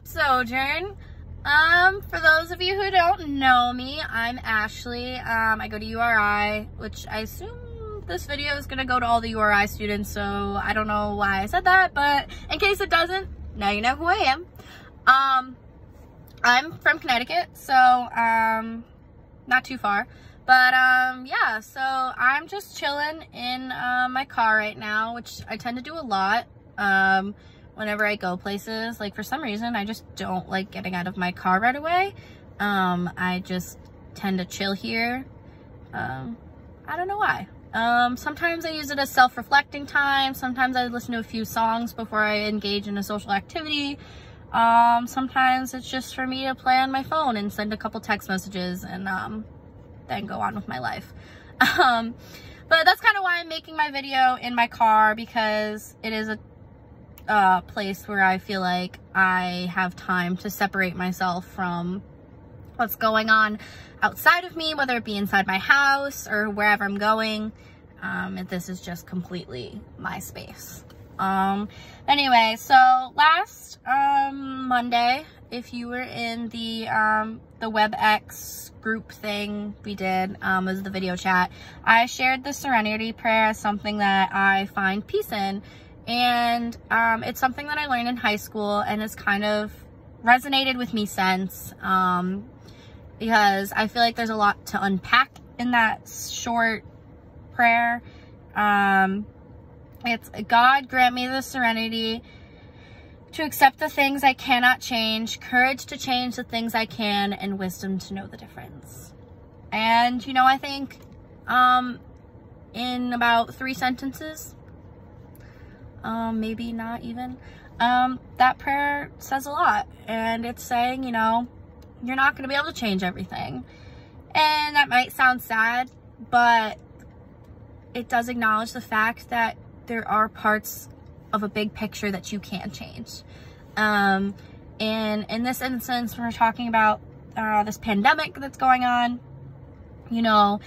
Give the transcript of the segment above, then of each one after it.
up, Sojourn? For those of you who don't know me, I'm Ashley. I go to URI, which I assume this video is gonna go to all the URI students, so I don't know why I said that, but in case it doesn't, now you know who I am. I'm from Connecticut, so, not too far. But, yeah, so I'm just chilling in, my car right now, which I tend to do a lot, whenever I go places. Like, for some reason, I just don't like getting out of my car right away. I just tend to chill here. I don't know why. Sometimes I use it as self-reflecting time. Sometimes I listen to a few songs before I engage in a social activity. Sometimes it's just for me to play on my phone and send a couple text messages and, then go on with my life. But that's kind of why I'm making my video in my car, because it is a place where I feel like I have time to separate myself from what's going on outside of me, whether it be inside my house or wherever I'm going. And this is just completely my space. Anyway, so last Monday, if you were in the WebEx group thing we did, was the video chat, I shared the Serenity Prayer as something that I find peace in. And it's something that I learned in high school, and it's kind of resonated with me since, because I feel like there's a lot to unpack in that short prayer. It's, God grant me the serenity to accept the things I cannot change, courage to change the things I can, and wisdom to know the difference. And, you know, I think in about 3 sentences, maybe not even, that prayer says a lot. And it's saying, you know, you're not going to be able to change everything. And that might sound sad, but it does acknowledge the fact that there are parts of a big picture that you can change. And in this instance, when we're talking about this pandemic that's going on, you know,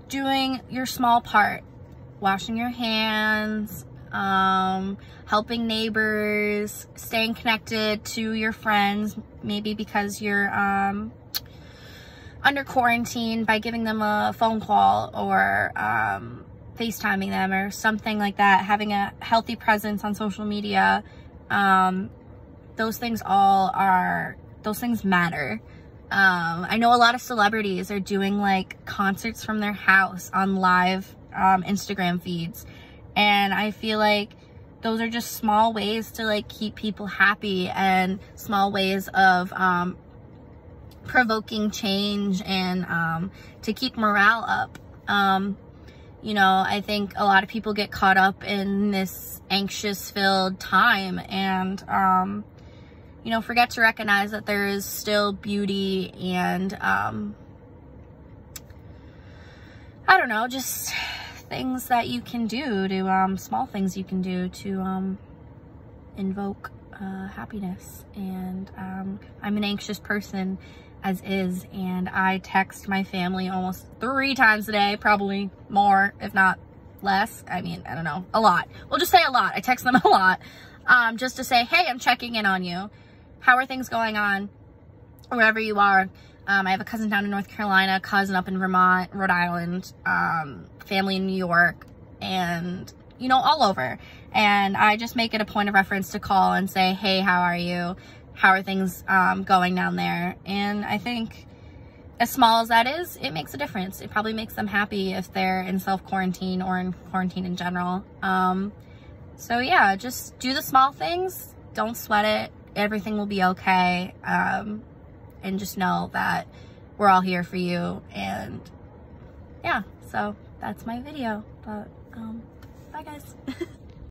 doing your small part, washing your hands, helping neighbors, staying connected to your friends, maybe because you're under quarantine, by giving them a phone call or FaceTiming them or something like that, having a healthy presence on social media. Those things matter. I know a lot of celebrities are doing like concerts from their house on live Instagram feeds, and I feel like those are just small ways to like keep people happy, and small ways of provoking change, and to keep morale up. You know, I think a lot of people get caught up in this anxious-filled time, and, you know, forget to recognize that there is still beauty and, I don't know, just things that you can do to, small things you can do to, invoke, happiness. And, I'm an anxious person as is, and I text my family almost 3 times a day, probably more, if not less. I mean, I don't know, a lot. We'll just say a lot. I text them a lot, just to say, hey, I'm checking in on you. How are things going on wherever you are? I have a cousin down in North Carolina, a cousin up in Vermont, Rhode Island, family in New York, and, you know, all over. And I just make it a point of reference to call and say, hey, how are you? How are things going down there? And I think, as small as that is, it makes a difference. It probably makes them happy if they're in self-quarantine or in quarantine in general. So yeah, just do the small things. Don't sweat it. Everything will be okay. And just know that we're all here for you. And yeah, so that's my video. But bye guys.